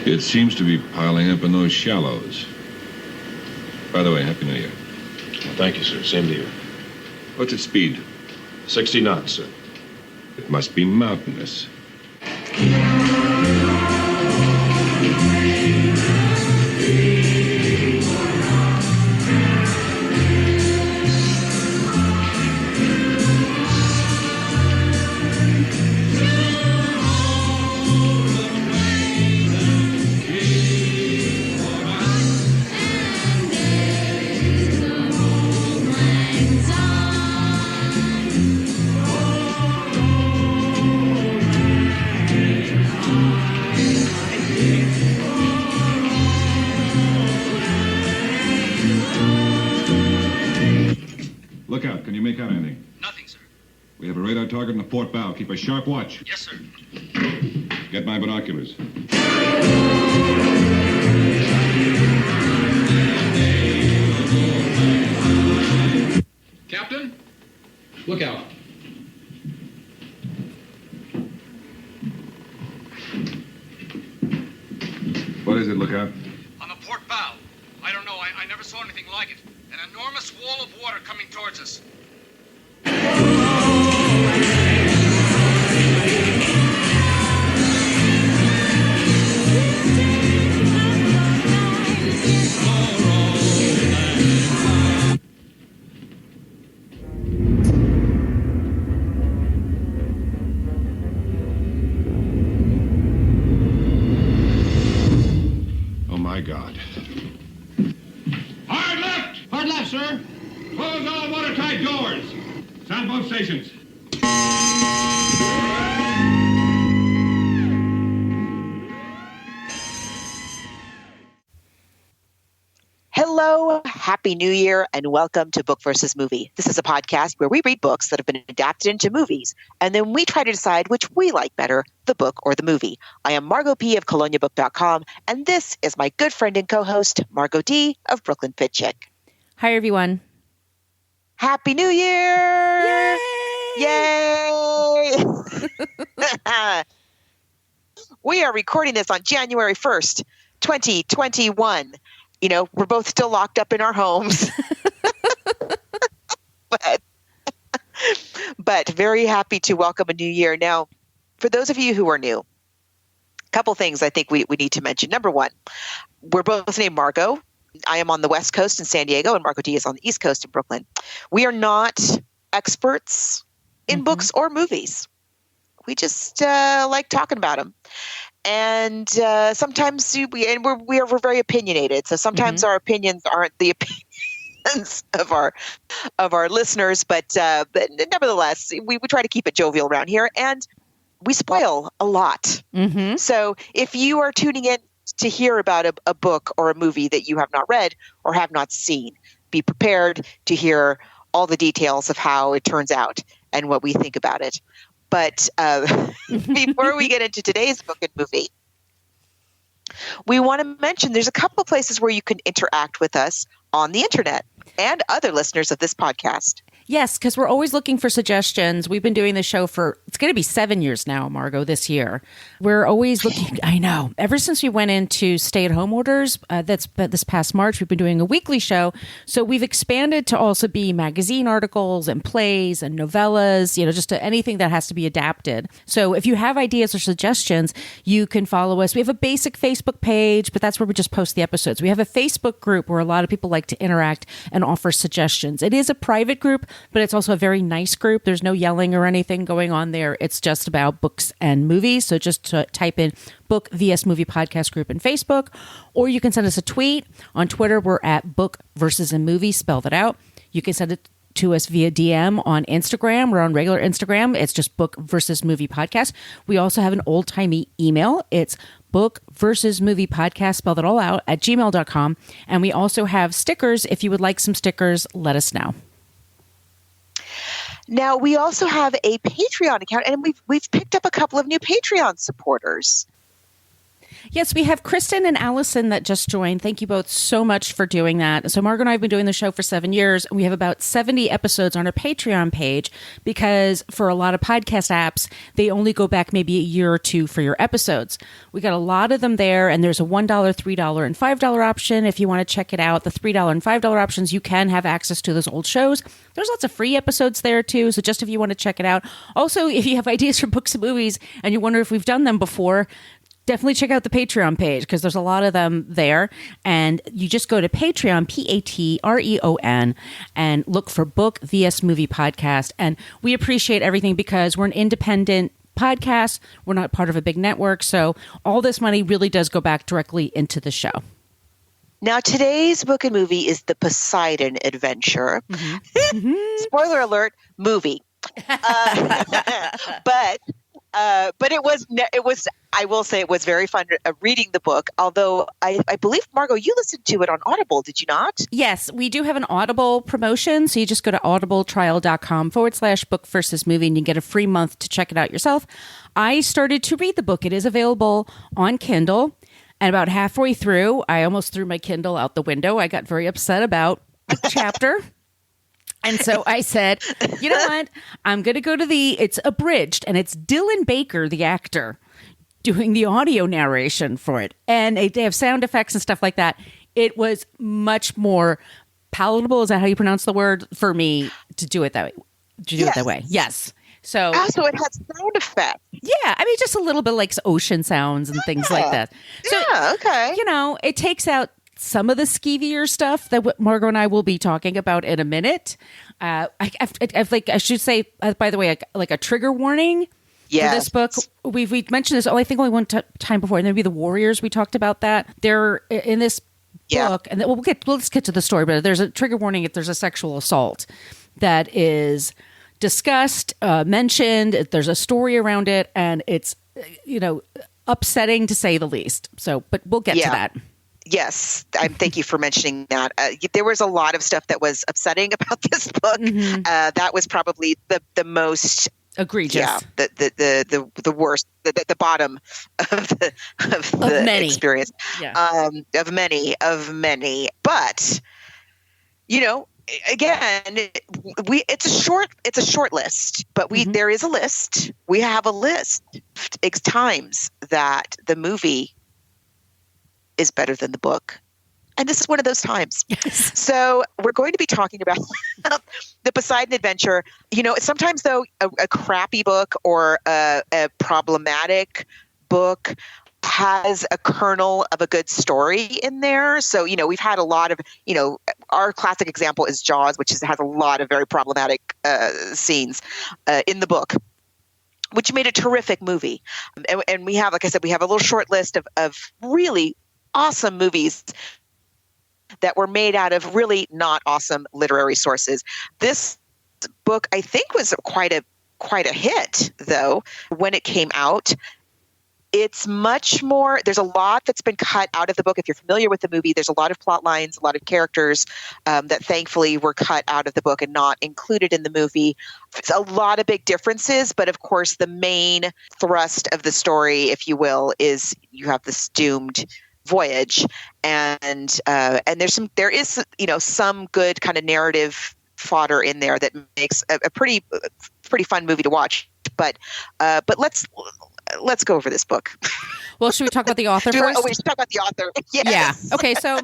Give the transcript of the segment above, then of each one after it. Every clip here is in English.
It seems to be piling up in those shallows. By the way, Happy New Year. Well, thank you, sir. Same to you. What's its speed? 60 knots, sir. It must be mountainous. Look out. Can you make out anything? Nothing, sir. We have a radar target in the port bow. Keep a sharp watch. Yes, sir. Get my binoculars. Captain, look out. What is it? Look out. On the port bow. I don't know. I never saw anything like it. An enormous wall of water coming towards us. Oh, my God. Hard left! Hard left, sir. Close all watertight doors. Sound both stations. Hello, Happy New Year, and welcome to Book versus Movie. This is a podcast where we read books that have been adapted into movies, and then we try to decide which we like better, the book or the movie. I am Margot P. of coloniabook.com, and this is my good friend and co-host, Margot D. of Brooklyn Fit Chick. Hi, everyone. Happy New Year! Yay! Yay! We are recording this on January 1st, 2021. You know, we're both still locked up in our homes. but very happy to welcome a new year. Now, for those of you who are new, a couple things I think we need to mention. Number one, we're both named Margot. I am on the West Coast in San Diego, and Margot D is on the East Coast in Brooklyn. We are not experts in books or movies. We just like talking about them. And sometimes we're very opinionated. So sometimes our opinions aren't the opinions of our listeners, but nevertheless, we try to keep it jovial around here, and we spoil a lot. So if you are tuning in to hear about a book or a movie that you have not read or have not seen, be prepared to hear all the details of how it turns out and what we think about it. But before we get into today's book and movie, we want to mention there's a couple of places where you can interact with us on the internet and other listeners of this podcast. Yes, because we're always looking for suggestions. We've been doing the show for, it's going to be 7 years now, Margot, this year. We're always looking, I know, ever since we went into stay-at-home orders, that's this past March, we've been doing a weekly show. So we've expanded to also be magazine articles and plays and novellas, just to anything that has to be adapted. So if you have ideas or suggestions, you can follow us. We have a basic Facebook page, but that's where we just post the episodes. We have a Facebook group where a lot of people like to interact and offer suggestions. It is a private group, but it's also a very nice group. There's no yelling or anything going on there. It's just about books and movies. So just to type in Book vs. Movie Podcast Group in Facebook, or you can send us a tweet. On Twitter, we're at Book versus a Movie, spell that out. You can send it to us via DM on Instagram. We're on regular Instagram. It's just Book versus Movie Podcast. We also have an old-timey email. It's Book versus Movie Podcast, spell that all out, at gmail.com. And we also have stickers. If you would like some stickers, let us know. Now, we also have a Patreon account, and we've picked up a couple of new Patreon supporters. Yes, we have Kristen and Allison that just joined. Thank you both so much for doing that. So Margo and I have been doing the show for 7 years. We have about 70 episodes on our Patreon page because for a lot of podcast apps, they only go back maybe a year or two for your episodes. We got a lot of them there, and there's a $1, $3, and $5 option. If you want to check it out, the $3 and $5 options, you can have access to those old shows. There's lots of free episodes there too, so just if you want to check it out. Also, if you have ideas for books and movies and you wonder if we've done them before, definitely check out the Patreon page because there's a lot of them there. And you just go to Patreon, Patreon, and look for Book vs. Movie Podcast. And we appreciate everything because we're an independent podcast. We're not part of a big network. So all this money really does go back directly into the show. Now, today's book and movie is The Poseidon Adventure. Spoiler alert, movie. But it was, I will say it was very fun reading the book, although I believe, Margo, you listened to it on Audible, did you not? Yes, we do have an Audible promotion. So you just go to audibletrial.com/book versus movie and you get a free month to check it out yourself. I started to read the book. It is available on Kindle. And about halfway through, I almost threw my Kindle out the window. I got very upset about a chapter. And so I said, you know what? I'm going to go to it's abridged, and it's Dylan Baker, the actor, doing the audio narration for it. And they have sound effects and stuff like that. It was much more palatable. Is that how you pronounce the word? For me to do it that way. To do it that way. Yes. So also it has sound effects. Yeah, I mean, just a little bit like ocean sounds and things like that. So, okay. You know, it takes out some of the skeevier stuff that Margo and I will be talking about in a minute. I should say, by the way, like a trigger warning for this book. We've mentioned this. I think only one time before, and maybe the Warriors. We talked about that. They're in this book, and let's get to the story. But there's a trigger warning if there's a sexual assault that is discussed, mentioned. There's a story around it, and it's upsetting to say the least. So, but we'll get to that. Yes, thank you for mentioning that. There was a lot of stuff that was upsetting about this book. That was probably the most egregious. Yeah, the worst, the bottom of the many. Experience. Yeah. Of many. But again, it's a short list, but there is a list. We have a list. It's times that the movie is better than the book. And this is one of those times. Yes. So we're going to be talking about The Poseidon Adventure. Sometimes, though, a crappy book or a problematic book has a kernel of a good story in there. So, we've had a lot of, our classic example is Jaws, which has a lot of very problematic scenes in the book, which made a terrific movie. And we have, like I said, we have a little short list of really awesome movies that were made out of really not awesome literary sources. This book, I think, was quite a hit, though, when it came out. It's much more, there's a lot that's been cut out of the book. If you're familiar with the movie, there's a lot of plot lines, a lot of characters that thankfully were cut out of the book and not included in the movie. It's a lot of big differences, but of course the main thrust of the story, if you will, is you have this doomed voyage, and there is some good kind of narrative fodder in there that makes a pretty fun movie to watch. But let's go over this book. Well, should we talk about the author first? We should talk about the author. Yes. Yeah. Okay, so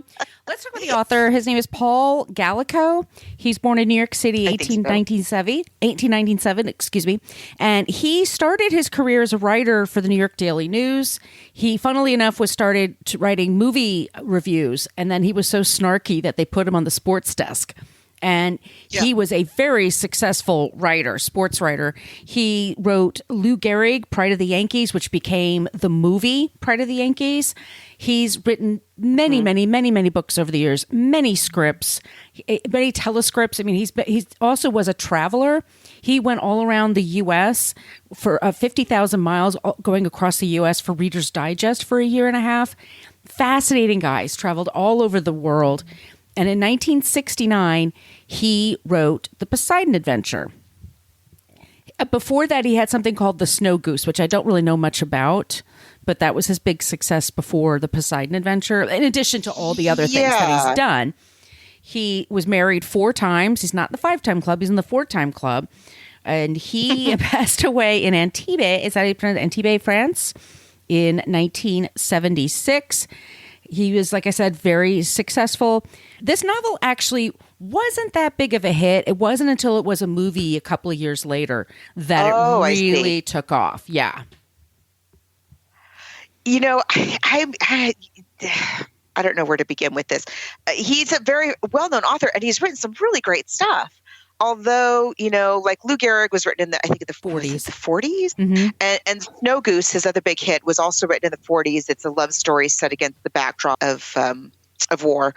let's talk about the author. His name is Paul Gallico. He's born in New York City, 1897, excuse me. And he started his career as a writer for the New York Daily News. He, funnily enough, started writing movie reviews, and then he was so snarky that they put him on the sports desk. And he was a very successful writer, sports writer. He wrote Lou Gehrig, Pride of the Yankees, which became the movie Pride of the Yankees. He's written many books over the years, many scripts, many telescripts. I mean, he also was a traveler. He went all around the U.S. for 50,000 miles, going across the U.S. for Reader's Digest for a year and a half. Fascinating guy. He's traveled all over the world. And in 1969, he wrote The Poseidon Adventure. Before that, he had something called The Snow Goose, which I don't really know much about, but that was his big success before the Poseidon Adventure. In addition to all the other things that he's done, he was married 4 times. He's not in the 5-time club; he's in the 4-time club. And he passed away in Antibes. Is that how you pronounce it? Antibes, France, in 1976. He was, like I said, very successful. This novel actually wasn't that big of a hit. It wasn't until it was a movie a couple of years later that it really took off. Yeah. You know, I don't know where to begin with this. He's a very well-known author, and he's written some really great stuff. Although, you know, like Lou Gehrig was written in the 40s. The 40s? Mm-hmm. And Snow Goose, his other big hit, was also written in the 40s. It's a love story set against the backdrop of war.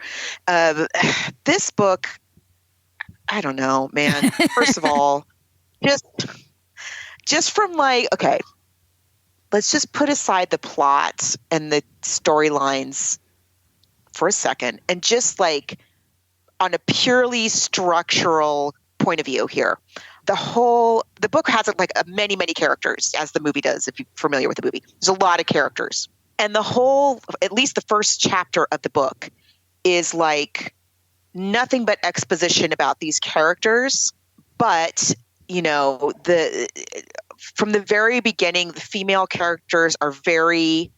This book, I don't know, man. First of all, just from like, okay, let's just put aside the plot and the storylines for a second, and just like on a purely structural point of view here. The book has like many characters, as the movie does, if you're familiar with the movie. There's a lot of characters. And the whole, at least the first chapter of the book, is like nothing but exposition about these characters. But, you know, from the very beginning, the female characters are very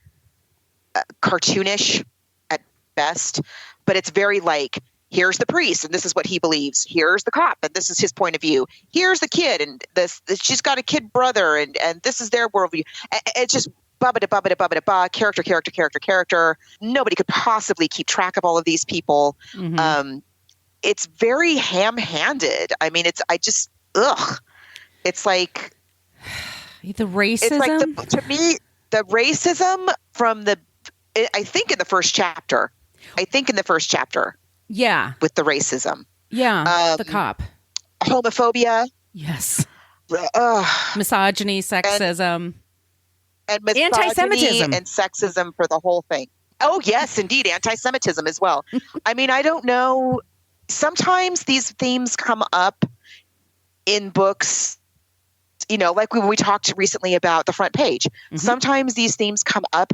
cartoonish at best, but it's very like, here's the priest, and this is what he believes. Here's the cop, and this is his point of view. Here's the kid, and she's got a kid brother, and this is their worldview. It's just ba-ba-da, character. Nobody could possibly keep track of all of these people. Mm-hmm. It's very ham-handed. I mean, it's like the racism. It's like to me, the racism from I think in the first chapter. Yeah. With the racism. Yeah. The cop. Homophobia. Yes. Misogyny, sexism. And misogyny anti-Semitism. And sexism for the whole thing. Oh, yes, indeed. Anti-Semitism as well. I mean, I don't know. Sometimes these themes come up in books, you know, like when we talked recently about The Front Page. Mm-hmm. Sometimes these themes come up.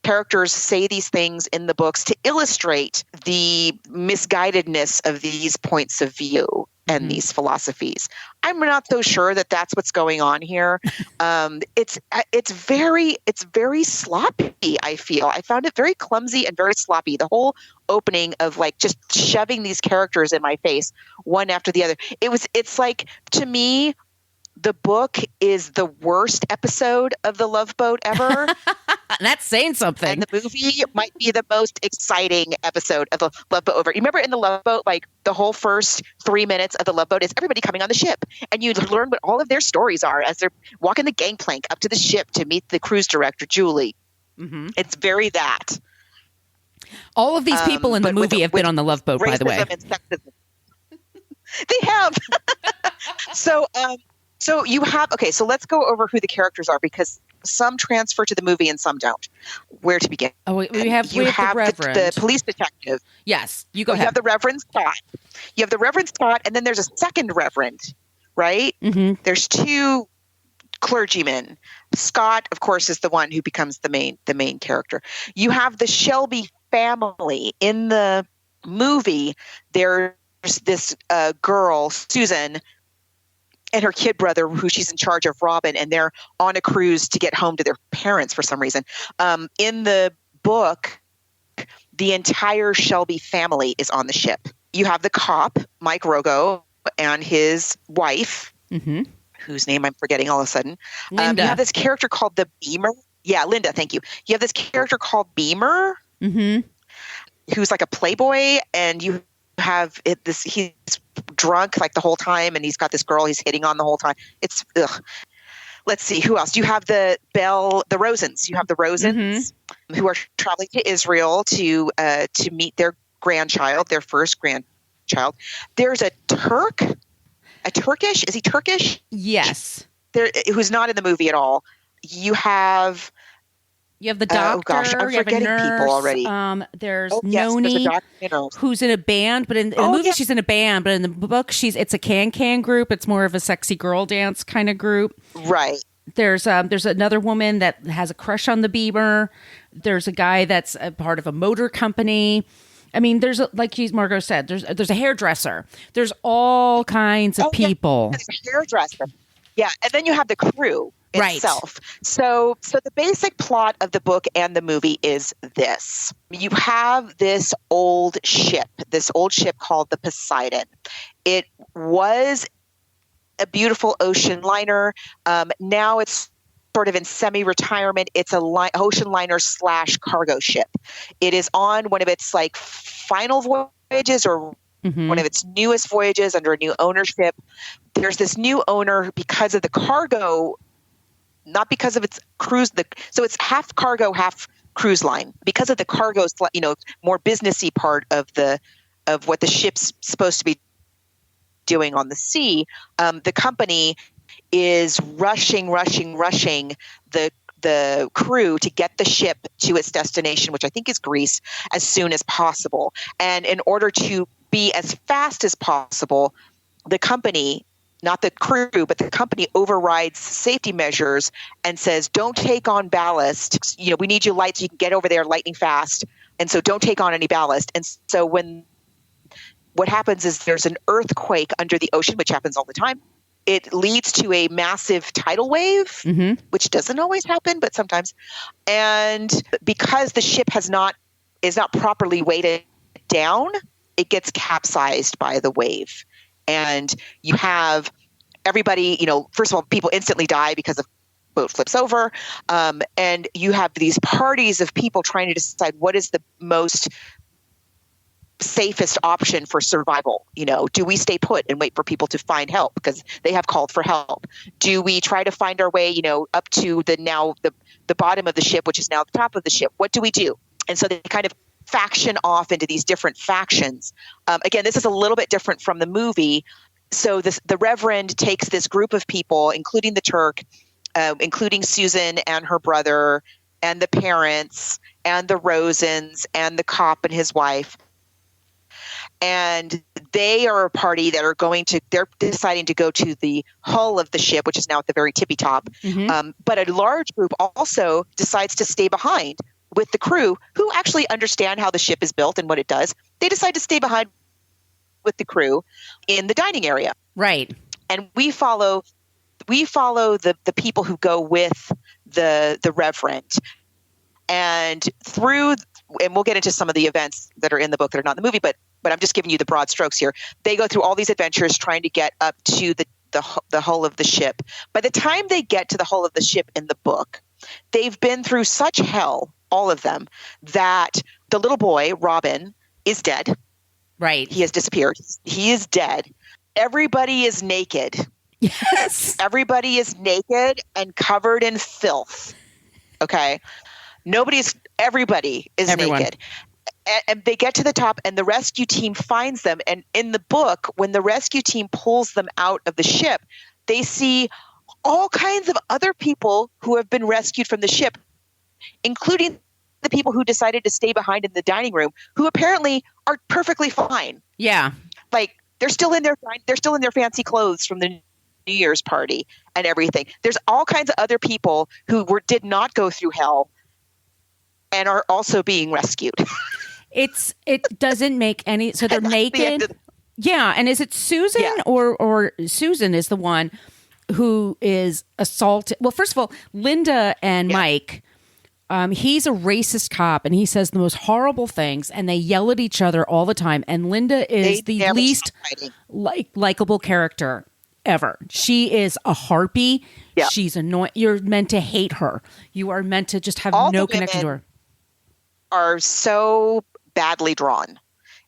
Characters say these things in the books to illustrate the misguidedness of these points of view and these philosophies. I'm not so sure that that's what's going on here. It's very sloppy. I feel I found it very clumsy and very sloppy. The whole opening of like just shoving these characters in my face one after the other. It's like, to me, the book is the worst episode of The Love Boat ever. That's saying something. And the movie might be the most exciting episode of The Love Boat ever. You remember in The Love Boat, like the whole first 3 minutes of The Love Boat is everybody coming on the ship. And you learn what all of their stories are as they're walking the gangplank up to the ship to meet the cruise director, Julie. Mm-hmm. It's very that. All of these people in the movie have been on The Love Boat, by the way. And sexism. They have. So you have, okay, so let's go over who the characters are, because some transfer to the movie and some don't. Where to begin? Oh, we have the Reverend. The police detective. Yes, you go ahead. You have the Reverend Scott. And then there's a second Reverend, right? Mm-hmm. There's 2 clergymen. Scott, of course, is the one who becomes the main character. You have the Shelby family. In the movie, there's this girl, Susan, and her kid brother, who she's in charge of, Robin, and they're on a cruise to get home to their parents for some reason. In the book, the entire Shelby family is on the ship. You have the cop, Mike Rogo, and his wife, whose name I'm forgetting all of a sudden. You have this character called the Beamer. Yeah, Linda, thank you. You have this character called Beamer, who's like a playboy, and you have he's drunk like the whole time, and he's got this girl he's hitting on the whole time. It's let's see, who else? You have the Rosens. You have the Rosens who are traveling to Israel to meet their grandchild, their first grandchild. There's a Turkish, is he Turkish? Yes. Who's not in the movie at all. You have the doctor. Oh gosh, I'm forgetting people already. There's Noni, who's in a band, but in the movie she's in a band, but in the book it's a can group. It's more of a sexy girl dance kind of group. Right. There's another woman that has a crush on the Beamer. There's a guy that's a part of a motor company. I mean, like Margot said, there's a hairdresser. There's all kinds of people. Yeah, there's a hairdresser. Yeah, and then you have the crew itself. Right. So the basic plot of the book and the movie is this. You have this old ship called the Poseidon. It was a beautiful ocean liner. Now it's sort of in semi-retirement. It's a ocean liner / cargo ship. It is on one of its like final voyages or one of its newest voyages under a new ownership. There's this new owner because of the cargo, not because of its cruise. So it's half cargo, half cruise line. Because of the cargo, more businessy part of what the ship's supposed to be doing on the sea, the company is rushing the crew to get the ship to its destination, which I think is Greece, as soon as possible. And in order to be as fast as possible, the company, not the crew, but the company overrides safety measures and says, don't take on ballast. We need you light so you can get over there lightning fast. And so don't take on any ballast. And so what happens is there's an earthquake under the ocean, which happens all the time. It leads to a massive tidal wave, which doesn't always happen, but sometimes. And because the ship is not properly weighted down, it gets capsized by the wave. And you have everybody, first of all, people instantly die because the boat flips over. And you have these parties of people trying to decide what is the most safest option for survival. Do we stay put and wait for people to find help because they have called for help? Do we try to find our way, up to the bottom of the ship, which is now the top of the ship? What do we do? And so they kind of faction off into these different factions. Again, this is a little bit different from the movie. So the Reverend takes this group of people, including the Turk, including Susan and her brother and the parents and the Rosens and the cop and his wife. And they are a party that they're deciding to go to the hull of the ship, which is now at the very tippy top. But a large group also decides to stay behind with the crew who actually understand how the ship is built and what it does. They decide to stay behind with the crew in the dining area. Right. And we follow the people who go with the Reverend. And we'll get into some of the events that are in the book that are not in the movie, but I'm just giving you the broad strokes here. They go through all these adventures trying to get up to the hull of the ship. By the time they get to the hull of the ship in the book, they've been through such hell, all of them, that the little boy, Robin, is dead. Right. He has disappeared. He is dead. Everybody is naked. Yes. Everybody is naked and covered in filth. Okay. Everybody is naked. And they get to the top and the rescue team finds them. And in the book, when the rescue team pulls them out of the ship, they see all kinds of other people who have been rescued from the ship, including the people who decided to stay behind in the dining room, who apparently are perfectly fine. Yeah. Like they're still in their fancy clothes from the New Year's party and everything. There's all kinds of other people who did not go through hell and are also being rescued. It doesn't make any. So they're naked. Yeah, and is it Susan or Susan is the one who is assaulted? Well, first of all, Linda and Mike. He's a racist cop, and he says the most horrible things, and they yell at each other all the time. And Linda is the least likable character ever. She is a harpy. Yeah. She's annoying. You're meant to hate her. You are meant to just have no connection to her. Are so badly drawn.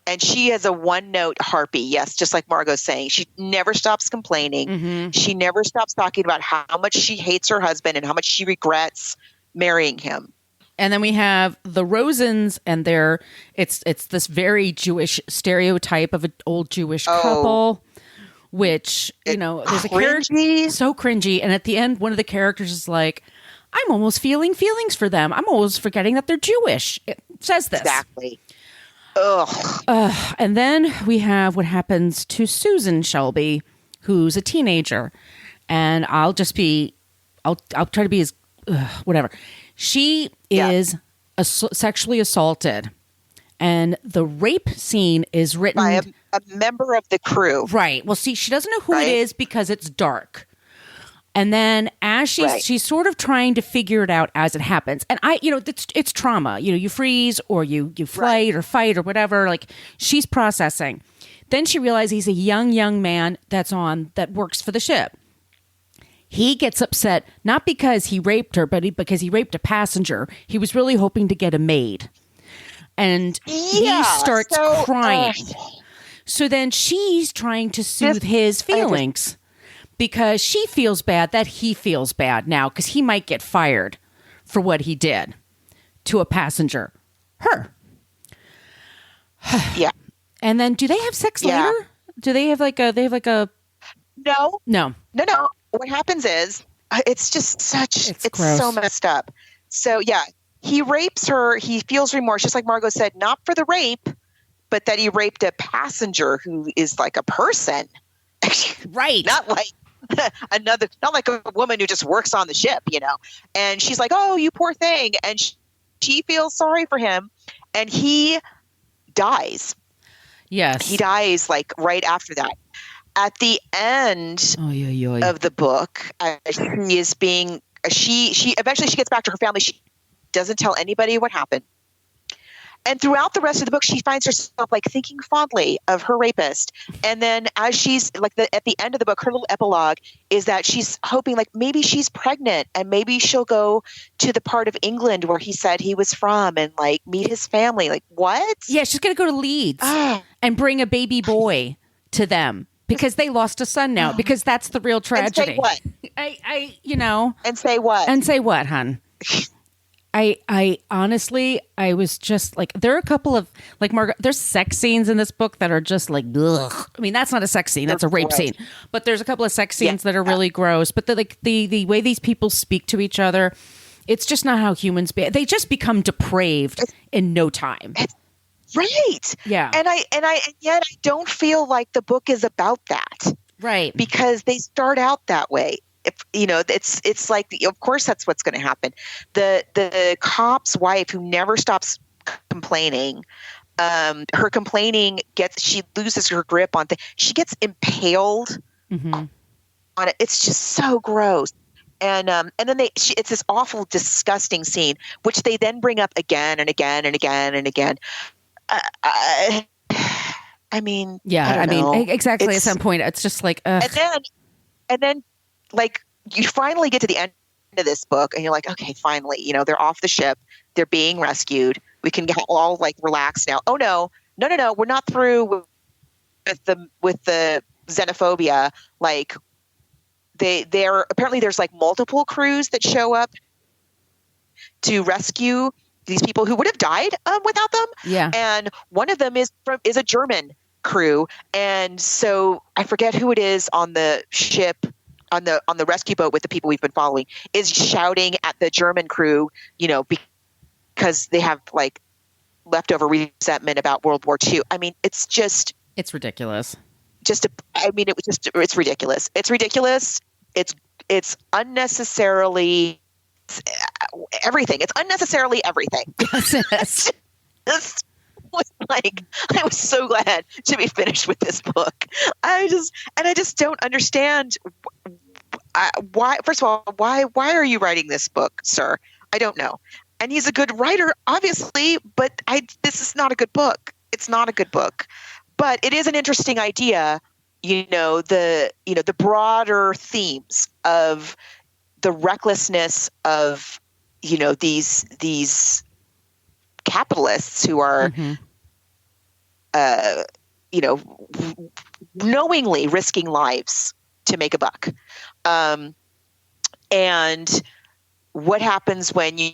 And she is a one-note harpy. Yes, just like Margot's saying. She never stops complaining. She never stops talking about how much she hates her husband and how much she regrets marrying him. And then we have the Rosens, and it's this very Jewish stereotype of an old Jewish couple, which, there's a character so cringy. And at the end, one of the characters is like, I'm almost feeling feelings for them. I'm almost forgetting that they're Jewish. It says this. Exactly. Ugh. And then we have what happens to Susan Shelby, who's a teenager. And I'll I'll try to be as whatever. She is sexually assaulted, and the rape scene is written by a member of the crew. Right. Well, see, she doesn't know who it is because it's dark. And then as she's sort of trying to figure it out as it happens. And it's trauma. You freeze or you flight or fight or whatever. Like, she's processing. Then she realizes he's a young man that works for the ship. He gets upset, not because he raped her, but because he raped a passenger. He was really hoping to get a maid. And he starts crying. So then she's trying to soothe his feelings. Because she feels bad that he feels bad now because he might get fired for what he did to a passenger. Her. Yeah. And then do they have sex later? Do they have like a No. No. What happens is it's just it's gross. so messed up. So he rapes her. He feels remorse, just like Margot said, not for the rape, but that he raped a passenger who is like a person. Right. Not like not like a woman who just works on the ship, and she's like, oh, you poor thing. And she feels sorry for him, and he dies. Yes. He dies like right after that. At the end of the book, she is being, she eventually she gets back to her family. She doesn't tell anybody what happened. And throughout the rest of the book, she finds herself like thinking fondly of her rapist. And then as she's like at the end of the book, her little epilogue is that she's hoping like maybe she's pregnant and maybe she'll go to the part of England where he said he was from and like meet his family. Like, what? Yeah, she's going to go to Leeds and bring a baby boy to them because they lost a son now because that's the real tragedy. And say what? And say what? And say what, hon? I honestly, I was just like, there are a couple of like Margot. There's sex scenes in this book that are just like, ugh. I mean, that's not a sex scene; that's a rape scene. But there's a couple of sex scenes that are really gross. But the way these people speak to each other, it's just not how humans be. They just become depraved in no time. Right. Yeah. And yet I don't feel like the book is about that. Right. Because they start out that way. It's like, of course, that's what's going to happen. The cop's wife, who never stops complaining, her complaining she loses her grip on things. She gets impaled on it. It's just so gross. And then it's this awful, disgusting scene, which they then bring up again and again and again and again. I mean, exactly. At some point, it's just like, ugh. And then, like, you finally get to the end of this book, and you're like, okay, finally, they're off the ship, they're being rescued. We can all like relax now. Oh no, we're not through with the xenophobia. Like, they're apparently there's like multiple crews that show up to rescue these people who would have died without them. Yeah, and one of them is a German crew, and so I forget who it is on the ship. On the rescue boat with the people we've been following, is shouting at the German crew, because they have like leftover resentment about World War II. I mean, it's ridiculous. It's ridiculous. It's ridiculous. It's unnecessarily everything. It's unnecessarily everything. Yes. Was like, I was so glad to be finished with this book. I just don't understand why. First of all, why are you writing this book, sir? I don't know. And he's a good writer, obviously, but this is not a good book. It's not a good book, but it is an interesting idea. The broader themes of the recklessness of these capitalists who are, knowingly risking lives to make a buck. And what happens when you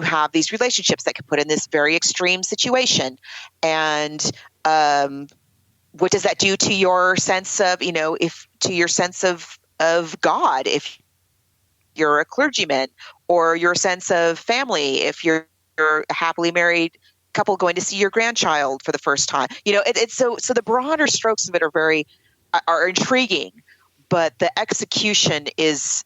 have these relationships that can put in this very extreme situation? And what does that do to your sense of, to your sense of God, if you're a clergyman, or your sense of family, if you're a happily married couple going to see your grandchild for the first time? It's so the broader strokes of it are intriguing, but the execution is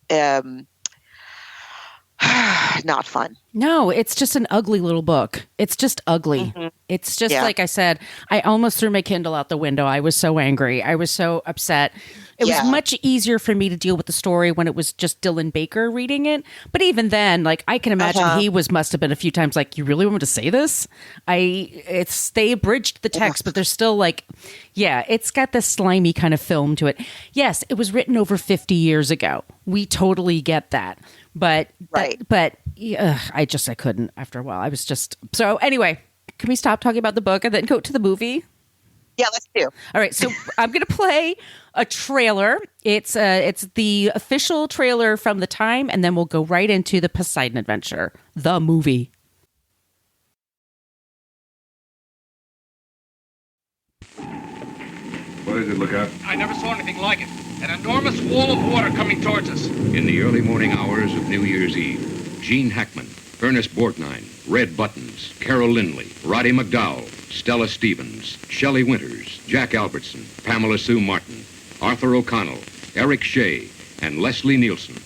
Not fun. No, it's just an ugly little book. It's just ugly. It's just like I said, I almost threw my Kindle out the window. I was so angry. I was so upset. It was much easier for me to deal with the story when it was just Dylan Baker reading it. But even then, like, I can imagine he must have been a few times like, you really want me to say this? They abridged the text, but there's still like, it's got this slimy kind of film to it. Yes, it was written over 50 years ago. We totally get that. But I couldn't after a while. I was just, so anyway, can we stop talking about the book and then go to the movie? Yeah, let's do. All right, so I'm going to play a trailer. It's the official trailer from the time, and then we'll go right into the Poseidon Adventure, the movie. What is it, Lookout? I never saw anything like it. An enormous wall of water coming towards us. In the early morning hours of New Year's Eve, Gene Hackman, Ernest Borgnine, Red Buttons, Carol Lindley, Roddy McDowell, Stella Stevens, Shelley Winters, Jack Albertson, Pamela Sue Martin, Arthur O'Connell, Eric Shea, and Leslie Nielsen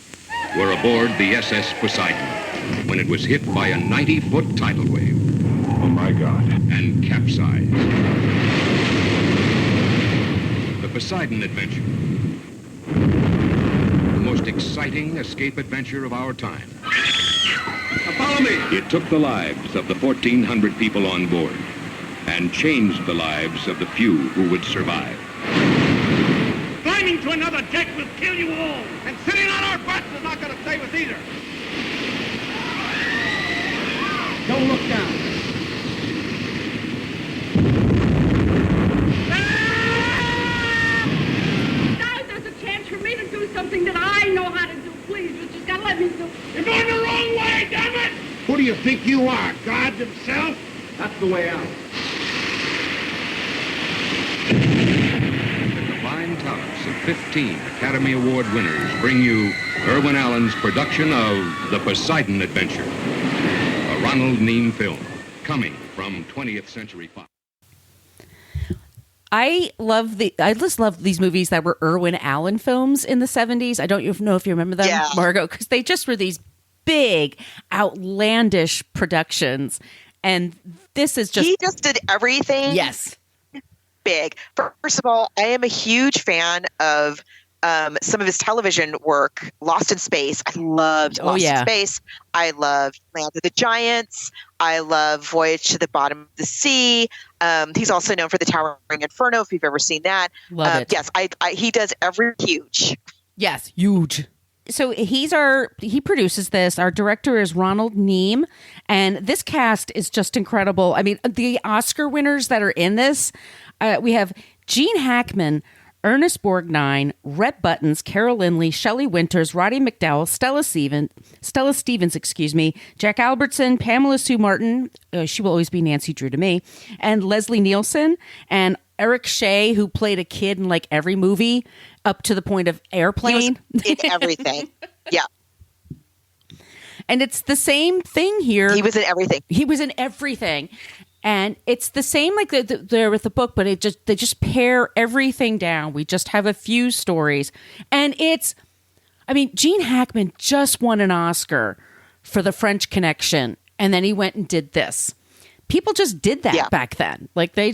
were aboard the SS Poseidon when it was hit by a 90-foot tidal wave. Oh, my God. And capsized. The Poseidon Adventure. The most exciting escape adventure of our time. Follow me! It took the lives of the 1,400 people on board and changed the lives of the few who would survive. Climbing to another deck will kill you all. And sitting on our butts is not going to save us either. Don't look down. Now there's a chance for me to do something that I know how to do. Please, you just gotta let me do. You're going the wrong way, damn it! Who do you think you are, God himself? That's the way out. The combined talents of 15 Academy Award winners bring you Irwin Allen's production of The Poseidon Adventure, a Ronald Neame film, coming from 20th Century Fox. I just love these movies that were Irwin Allen films in the 70s. I don't know if you remember them, Margot, because they just were these big, outlandish productions. And this is just... He just did everything. Yes. Big. First of all, I am a huge fan of some of his television work. Lost in Space. I loved Lost in Space. I loved Land of the Giants. I love Voyage to the Bottom of the Sea. He's also known for The Towering Inferno, if you've ever seen that. Love it. Yes, he does every huge. Yes, huge. So he produces this. Our director is Ronald Neame, and this cast is just incredible. I mean, the Oscar winners that are in this, we have Gene Hackman, Ernest Borgnine, Red Buttons, Carol Lindley, Shelley Winters, Roddy McDowell, Stella Stevens, Jack Albertson, Pamela Sue Martin, she will always be Nancy Drew to me, and Leslie Nielsen, and Eric Shea, who played a kid in like every movie up to the point of Airplane. He was in everything. Yeah. And it's the same thing here. He was in everything. And it's the same like there with the book, but they just pare everything down. We just have a few stories. And Gene Hackman just won an Oscar for The French Connection. And then he went and did this. People just did that back then. Like a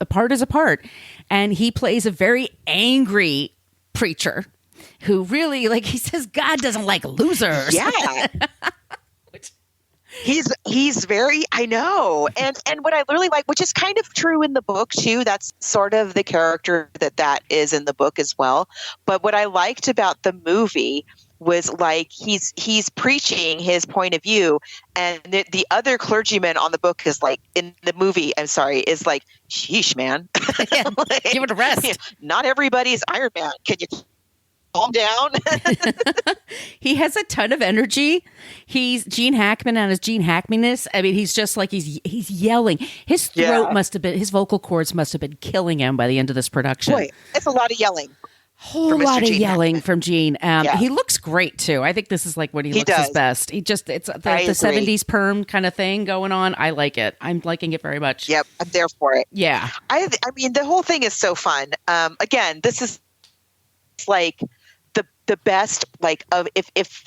part is a part. And he plays a very angry preacher who really, like, he says God doesn't like losers. Yeah. He's very, I know. And what I really like, which is kind of true in the book too, that's sort of the character that is in the book as well. But what I liked about the movie was like he's preaching his point of view, and the other clergyman on the book is like in the movie, is like, sheesh, man. Like, give it a rest. Not everybody's Iron Man. Can you calm down? He has a ton of energy. He's Gene Hackman and his Gene Hackmaness. I mean, he's just like he's yelling. His throat his vocal cords must have been killing him by the end of this production. Boy, it's a lot of yelling. Whole lot of yelling from Gene. He looks great too. I think this is like when he looks his best. It's the 70s perm kind of thing going on. I like it. I'm liking it very much. Yep, I'm there for it. Yeah. I mean, the whole thing is so fun. Again, this is like the best, like, of if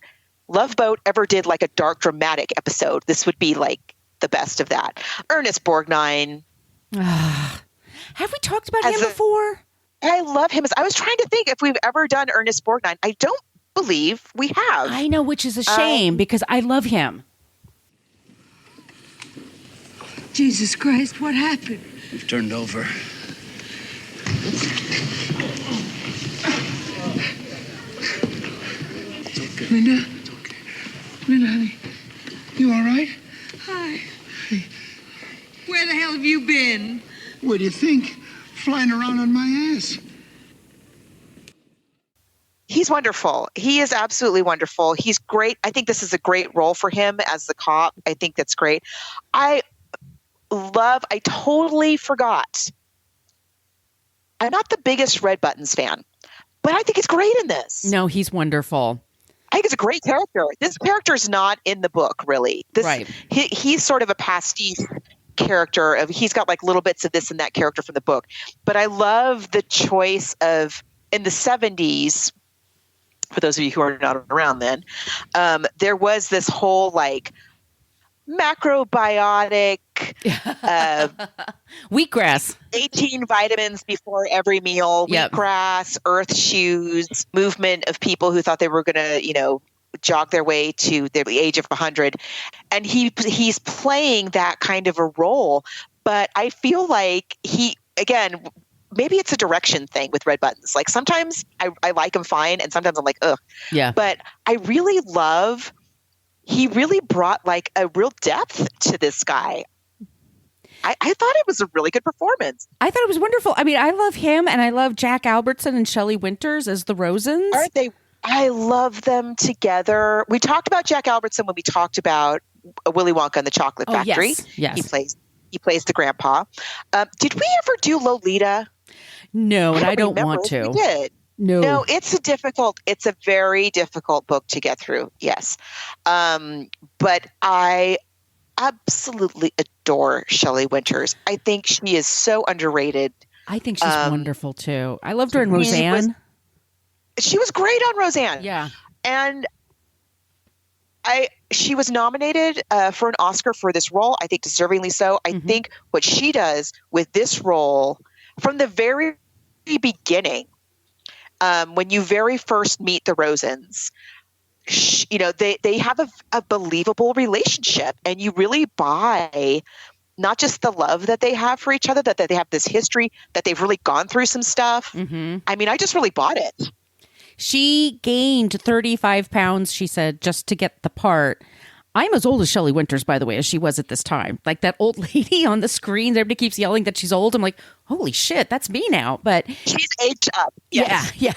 Love Boat ever did like a dark dramatic episode, this would be like the best of that. Ernest Borgnine. Have we talked about As him before? I love him. I was trying to think if we've ever done Ernest Borgnine. I don't believe we have. I know, which is a shame because I love him. Jesus Christ, what happened? We've turned over. It's okay. Linda? It's okay. Linda, honey. You all right? Hi. Hey, Where the hell have you been? what do you think? Flying around on my ass. He's wonderful. He is absolutely wonderful. He's great. I think this is a great role for him as the cop. I think that's great. I totally forgot. I'm not the biggest Red Buttons fan, but I think he's great in this. No, he's wonderful. I think it's a great character. This character is not in the book, really. Right. He's sort of a pastiche character. He's got like little bits of this and that character from the book. But I love the choice of, in the 70s, for those of you who are not around then, there was this whole like macrobiotic Wheatgrass. 18 vitamins before every meal, Yep. wheatgrass, earth shoes, movement of people who thought they were going to, jog their way to the age of 100. And he's playing that kind of a role. But I feel like again, maybe it's a direction thing with Red Buttons. Like sometimes I like him fine and sometimes I'm like, ugh. Yeah. But I really he really brought like a real depth to this guy. I thought it was a really good performance. I thought it was wonderful. I mean, I love him and I love Jack Albertson and Shelley Winters as the Rosens. Aren't they? I love them together. We talked about Jack Albertson when we talked about Willy Wonka and the Chocolate Factory. Yes. He plays the grandpa. Did we ever do Lolita? No, and I don't remember want if to. We did. No, it's a very difficult book to get through. Yes. But I absolutely adore Shelley Winters. I think she is so underrated. I think she's wonderful too. I loved her in Roseanne. She was great on Roseanne. Yeah. And she was nominated for an Oscar for this role. I think deservingly so. I think what she does with this role from the very beginning, when you very first meet the Rosens, they have a believable relationship, and you really buy not just the love that they have for each other, that they have this history, that they've really gone through some stuff. I mean, I just really bought it. She gained 35 pounds, she said, just to get the part. I'm as old as Shelley Winters, by the way, as she was at this time. Like that old lady on the screen, everybody keeps yelling that she's old. I'm like, holy shit, that's me now. But she's aged up. Yes. Yeah.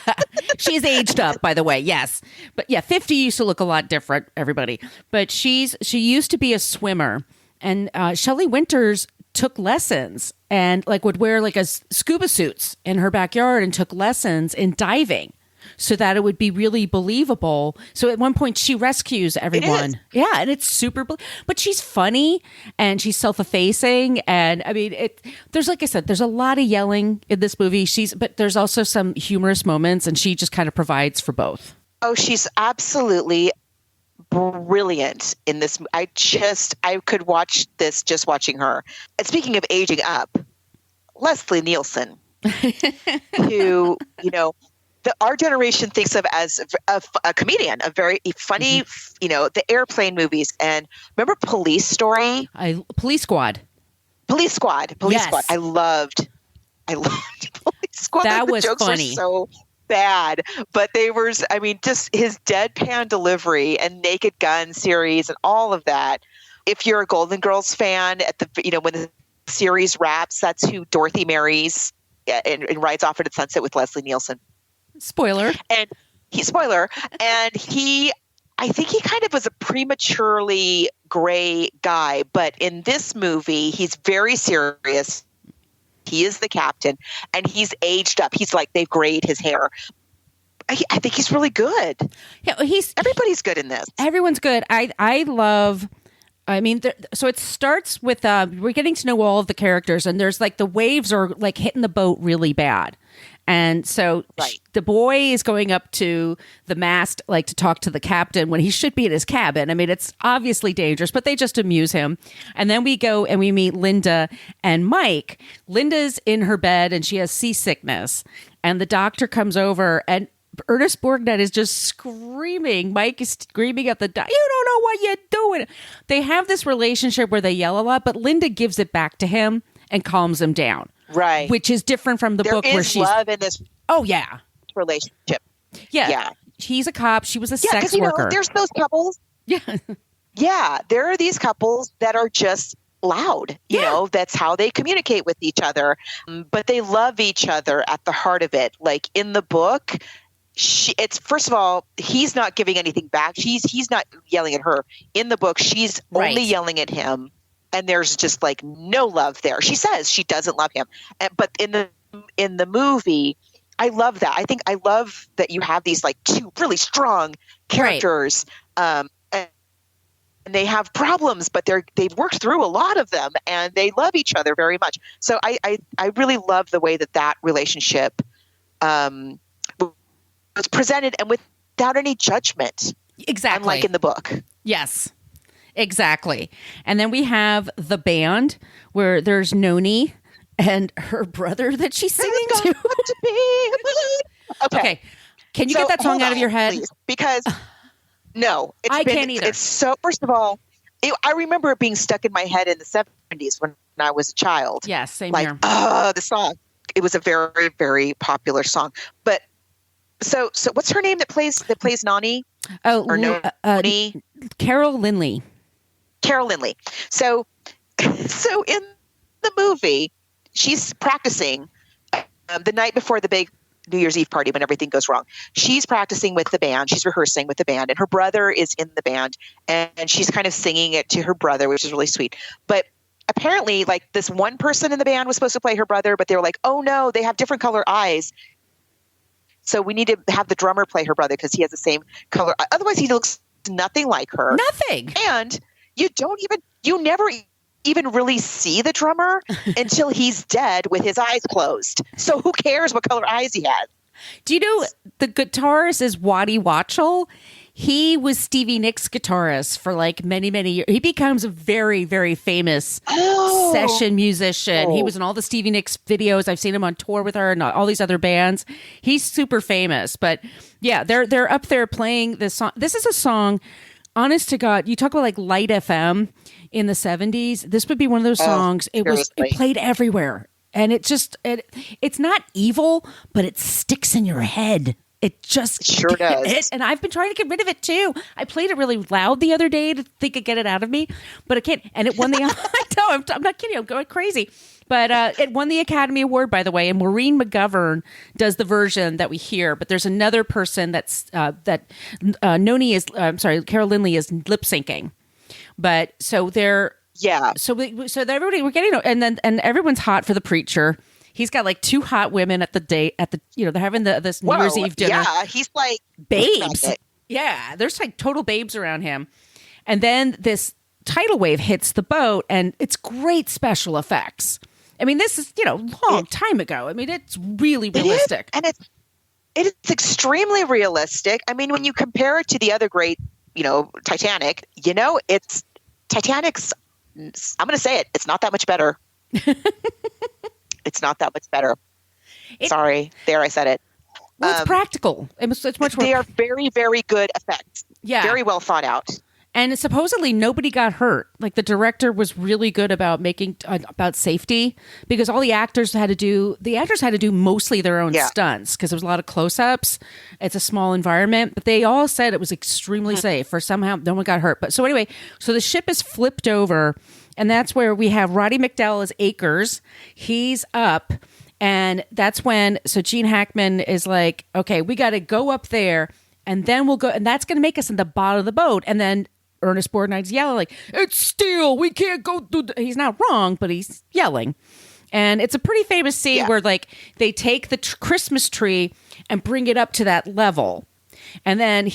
She's aged up, by the way. Yes. But yeah, 50 used to look a lot different, everybody. But she used to be a swimmer. And Shelley Winters took lessons and like would wear like a scuba suits in her backyard and took lessons in diving, so that it would be really believable. So at one point she rescues everyone. Yeah, and it's super, but she's funny and she's self-effacing. And I mean, there's, like I said, there's a lot of yelling in this movie. but there's also some humorous moments, and she just kind of provides for both. Oh, she's absolutely brilliant in this. I could watch this just watching her. And speaking of aging up, Leslie Nielsen, who, our generation thinks of as a comedian, a very funny, the airplane movies. And remember Police Story? Police Squad. Police Squad. I loved Police Squad. That was jokes funny. Were so bad, but they were, just his deadpan delivery and Naked Gun series and all of that. If you're a Golden Girls fan, when the series wraps, that's who Dorothy marries and rides off into sunset with Leslie Nielsen. Spoiler. And I think he kind of was a prematurely gray guy, but in this movie, he's very serious. He is the captain, and he's aged up. He's like, they've grayed his hair. I think he's really good. Yeah, everybody's good in this. Everyone's good. I love. So it starts with we're getting to know all of the characters, and there's like the waves are like hitting the boat really bad, And so the boy is going up to the mast, like to talk to the captain when he should be in his cabin. I mean, it's obviously dangerous, but they just amuse him. And then we go and we meet Linda and Mike. Linda's in her bed and she has seasickness. And the doctor comes over and Ernest Borgnine is just screaming. Mike is screaming at the doctor, "You don't know what you're doing." They have this relationship where they yell a lot, but Linda gives it back to him and calms him down. Right. Which is different from the book where she's... There is love in this relationship. Yeah. He's a cop. She was a sex you worker. know, there's those couples. Yeah. Yeah. There are these couples that are just loud. You know, that's how they communicate with each other. But they love each other at the heart of it. Like in the book... it's first of all, he's not giving anything back. He's not yelling at her. In the book, she's only yelling at him, and there's just like no love there. She says she doesn't love him, but in the movie, I love that. I love that you have these like two really strong characters, and they have problems, but they've worked through a lot of them, and they love each other very much. So I really love the way that relationship. Was presented and without any judgment. Exactly. Unlike in the book. Yes, exactly. And then we have the band where there's Noni and her brother that she's singing to. Okay. Can you get that song out of your head? Please, because no, I can't either. It's so, first of all, I remember it being stuck in my head in the 70s when I was a child. Yes, same here. The song. It was a very, very popular song. But So what's her name that plays Nani? Noni? Carol Lindley. Carol Lindley. So in the movie, she's practicing the night before the big New Year's Eve party when everything goes wrong. She's practicing with the band. She's rehearsing with the band, and her brother is in the band, and she's kind of singing it to her brother, which is really sweet. But apparently, like this one person in the band was supposed to play her brother, but they were like, "Oh no, they have different color eyes." So we need to have the drummer play her brother because he has the same color. Otherwise, he looks nothing like her. Nothing. And you never even really see the drummer until he's dead with his eyes closed. So who cares what color eyes he has? Do you know the guitarist is Waddy Watchell? He was Stevie Nicks' guitarist for like many, many years. He becomes a very, very famous session musician. He was in all the Stevie Nicks videos. I've seen him on tour with her and all these other bands. He's super famous. But yeah, they're up there playing this song. This is a song, honest to God, you talk about like Light FM in the 70s. This would be one of those songs. It played everywhere. And it's not evil, but it sticks in your head. It just sure does. And I've been trying to get rid of it too. I played it really loud the other day to think it'd get it out of me, but it can't. And it won the. I know, I'm not kidding. I'm going crazy. But it won the Academy Award, by the way. And Maureen McGovern does the version that we hear. But there's another person Noni is. I'm sorry, Carol Lindley is lip syncing. But so they're. Yeah. So everybody we're getting and everyone's hot for the preacher. He's got like two hot women at the they're having this New Year's Eve dinner. Yeah, he's like babes. Yeah, there's like total babes around him. And then this tidal wave hits the boat and it's great special effects. I mean, this is, long time ago. I mean, it's really realistic. And it's extremely realistic. I mean, when you compare it to the other great, Titanic, it's Titanic's, I'm going to say it, it's not that much better. It's not that much better. Sorry. There, I said it. Well, it's practical. It's much more. They are very, very good effects. Yeah. Very well thought out. And supposedly nobody got hurt. Like the director was really good about making about safety because all the actors had to do mostly their own stunts because there was a lot of close-ups. It's a small environment, but they all said it was extremely safe for somehow no one got hurt. But so anyway, so the ship is flipped over and that's where we have Roddy McDowell as Akers. He's up and that's when, so Gene Hackman is like, okay, we got to go up there and then we'll go, and that's going to make us in the bottom of the boat. And then Ernest Borgnine's yelling like, it's steel. We can't go through. He's not wrong, but he's yelling. And it's a pretty famous scene where like they take the Christmas tree and bring it up to that level. And then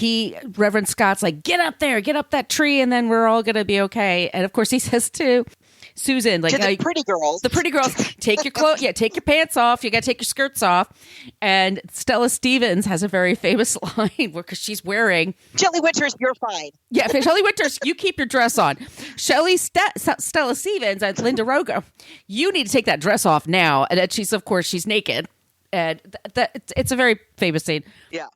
Reverend Scott's like, get up there, get up that tree. And then we're all going to be okay. And of course he says to Susan, like to the pretty girls. The pretty girls, take your clothes, take your pants off. You got to take your skirts off. And Stella Stevens has a very famous line because she's wearing Shelley Winters, you're fine. Yeah, Shelley Winters, you keep your dress on. Stella Stevens and Linda Rogo, you need to take that dress off now. And she's naked. And it's a very famous scene. Yeah.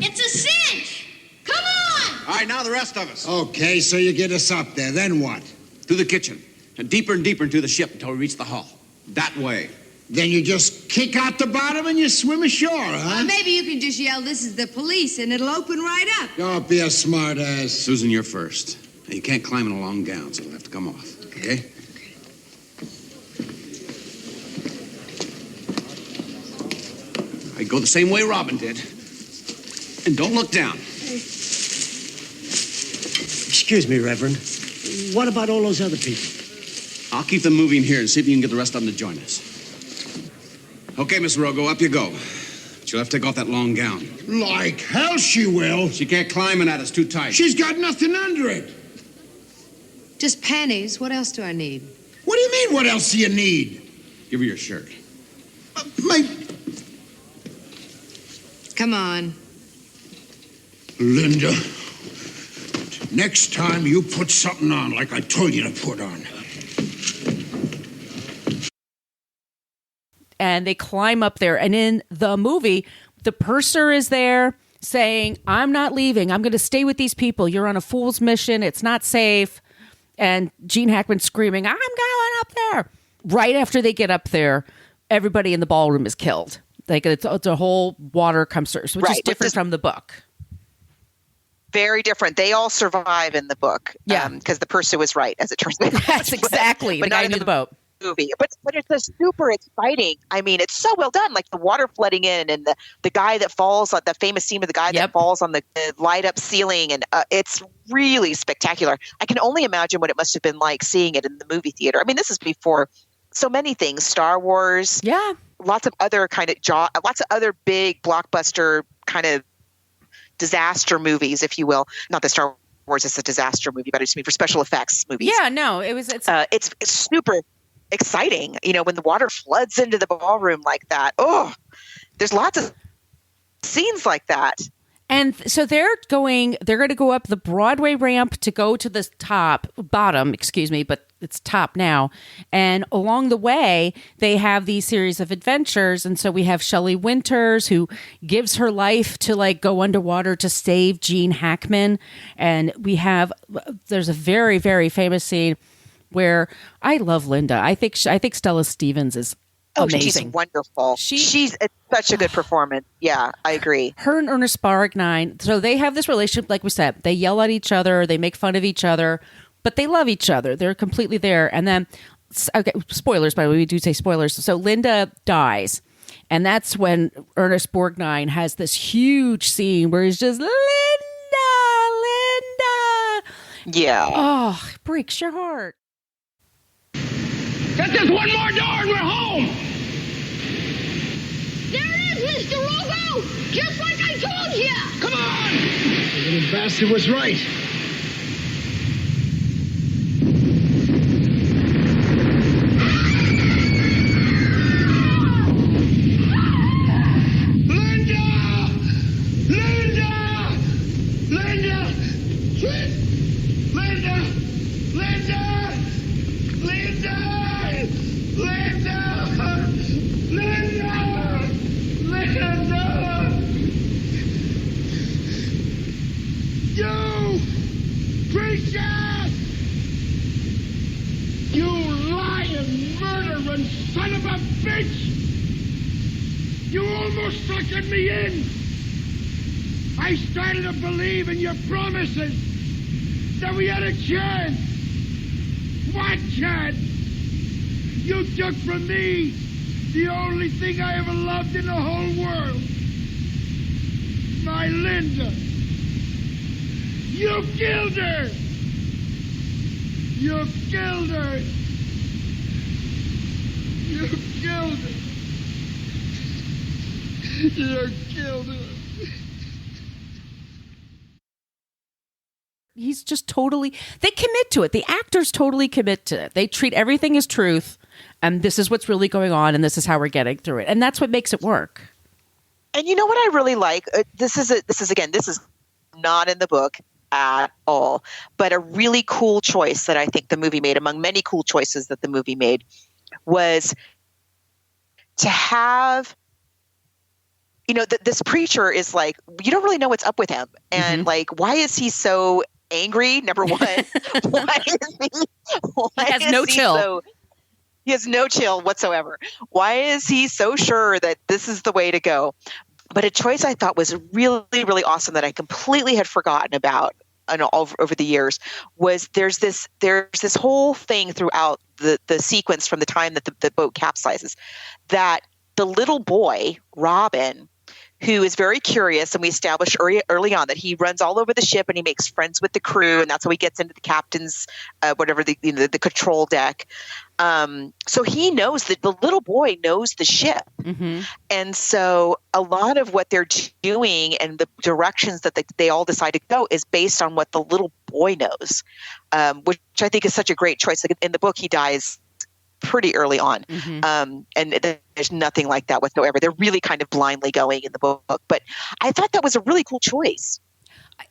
It's a cinch! Come on! All right, now the rest of us. Okay, so you get us up there. Then what? Through the kitchen. And deeper into the ship until we reach the hull. That way. Then you just kick out the bottom and you swim ashore, huh? Maybe you can just yell, "This is the police," and it'll open right up. Don't be a smart ass. Susan, you're first. And you can't climb in a long gown, so it'll have to come off. Okay? I go the same way Robin did. And don't look down. Excuse me, Reverend. What about all those other people? I'll keep them moving here and see if you can get the rest of them to join us. Okay, Miss Rogo, up you go. She'll have to take off that long gown. Like hell she will. She can't climb in that. It's too tight. She's got nothing under it. Just panties. What else do I need? What do you mean, what else do you need? Give her your shirt. Come on. Linda, next time you put something on like I told you to put on. And they climb up there. And in the movie, the purser is there saying, "I'm not leaving. I'm going to stay with these people. You're on a fool's mission. It's not safe." And Gene Hackman screaming, "I'm going up there." Right after they get up there, everybody in the ballroom is killed. Like it's a whole water comes through, which is different from the book. Very different. They all survive in the book. Yeah. Because the purser was right, as it turns out. That's exactly. But the guy not knew the boat. Movie, but it's a super exciting. I mean, it's so well done. Like the water flooding in, and the guy that falls on the famous scene of the guy that falls on the light up ceiling, and it's really spectacular. I can only imagine what it must have been like seeing it in the movie theater. I mean, this is before so many things. Star Wars, lots of other lots of other big blockbuster kind of disaster movies, if you will. Not that Star Wars is a disaster movie, but I just mean for special effects movies. Yeah, no, it's super exciting, when the water floods into the ballroom like that. Oh, there's lots of scenes like that. And so they're going to go up the Broadway ramp to go to the bottom, but it's top now. And along the way, they have these series of adventures. And so we have Shelley Winters, who gives her life to go underwater to save Gene Hackman. And there's a very, very famous scene where I love Linda. I think Stella Stevens is amazing. She's wonderful. She's such a good performance. Yeah, I agree. Her and Ernest Borgnine, so they have this relationship, like we said. They yell at each other, they make fun of each other, but they love each other. They're completely there. And then, okay, spoilers, by the way, we do say spoilers. So Linda dies. And that's when Ernest Borgnine has this huge scene where he's just, Linda! Yeah. Oh, it breaks your heart. That's just one more door and we're home! There it is, Mr. Rogo! Just like I told you! Come on! The little bastard was right. Son of a bitch! You almost suckered me in! I started to believe in your promises that we had a chance! What chance? You took from me the only thing I ever loved in the whole world. My Linda. You killed her! You killed her! You killed her! You killed her! He's just totally, they commit to it. The actors totally commit to it. They treat everything as truth, and this is what's really going on, and this is how we're getting through it. And that's what makes it work. And you know what I really like? This is not in the book at all, but a really cool choice that I think the movie made, among many cool choices that the movie made, was to have, this preacher is like, you don't really know what's up with him. And like, why is he so angry? Number one, he has no chill. He has no chill whatsoever. Why is he so sure that this is the way to go? But a choice I thought was really, really awesome that I completely had forgotten about over the years was there's this whole thing throughout the sequence from the time that the boat capsizes, that the little boy, Robin, who is very curious, and we established early on that he runs all over the ship and he makes friends with the crew, and that's how he gets into the captain's the control deck. So he knows that the little boy knows the ship, and so a lot of what they're doing and the directions that they all decide to go is based on what the little boy knows, which I think is such a great choice. Like in the book, he dies pretty early on. And there's nothing like that whatsoever. They're really kind of blindly going in the book. But I thought that was a really cool choice.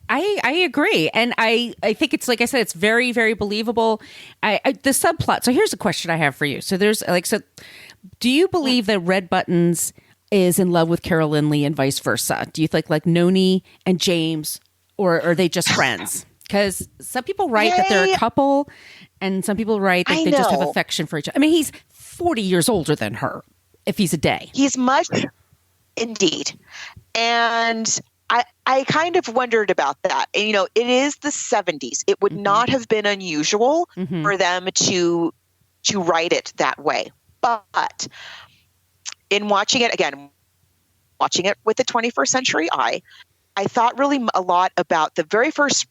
I agree. And I think it's, like I said, it's very, very believable. The subplot. So here's a question I have for you. So do you believe that Red Buttons is in love with Carol Lindley and vice versa? Do you think like Noni and James, or are they just friends? Because some people write that they're a couple, and some people write that they just have affection for each other. I mean, he's 40 years older than her, if he's a day. He's much, indeed. And I kind of wondered about that. And, it is the 70s. It would not have been unusual for them to write it that way. But in watching it with the 21st century eye, I thought really a lot about the very first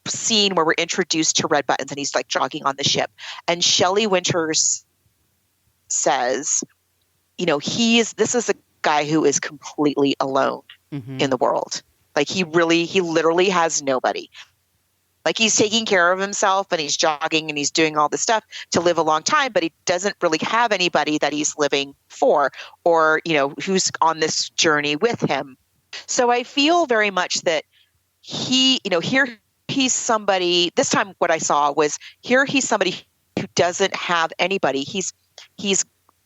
scene where we're introduced to Red Buttons and he's like jogging on the ship, and Shelley Winters says, this is a guy who is completely alone in the world. Like he literally has nobody. Like he's taking care of himself and he's jogging and he's doing all this stuff to live a long time, but he doesn't really have anybody that he's living for or, who's on this journey with him. So I feel very much that here he's somebody, this time what I saw was here he's somebody who doesn't have anybody. He's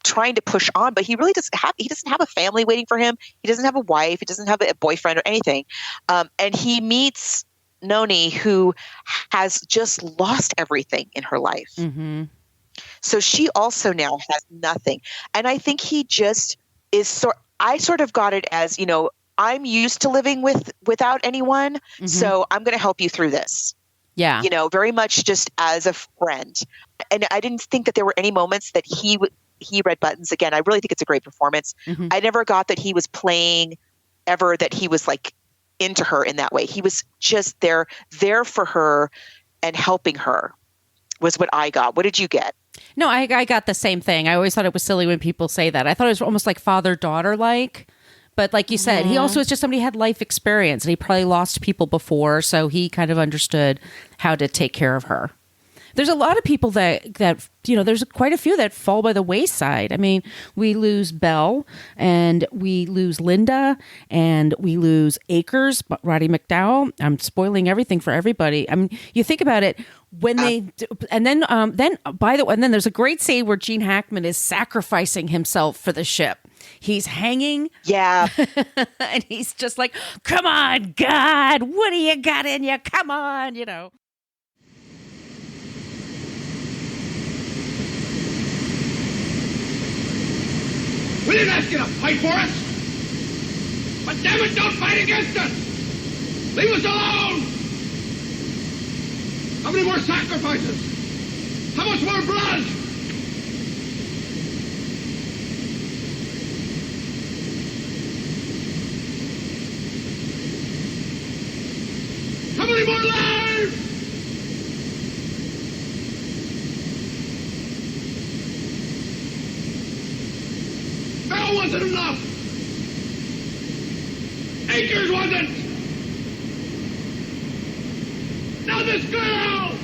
trying to push on, but he really doesn't have a family waiting for him. He doesn't have a wife. He doesn't have a boyfriend or anything. And he meets Noni, who has just lost everything in her life. So she also now has nothing. And I think he just is I sort of got it as, I'm used to living without anyone, so I'm going to help you through this. Yeah. Very much just as a friend. And I didn't think that there were any moments that he Red Buttons. Again, I really think it's a great performance. I never got that he was playing ever, that he was like into her in that way. He was just there for her and helping her was what I got. What did you get? No, I got the same thing. I always thought it was silly when people say that. I thought it was almost like father-daughter like. But like you said, he also was just somebody who had life experience, and he probably lost people before, so he kind of understood how to take care of her. There's a lot of people that there's quite a few that fall by the wayside. I mean, we lose Belle, and we lose Linda, and we lose Akers, Roddy McDowell. I'm spoiling everything for everybody. I mean, you think about it when then there's a great scene where Gene Hackman is sacrificing himself for the ship. He's hanging. Yeah. And he's just like, come on, God, what do you got in you? Come on, We didn't ask you to fight for us. But damn it, don't fight against us. Leave us alone. How many more sacrifices? How much more blood? How many more lives? this girl!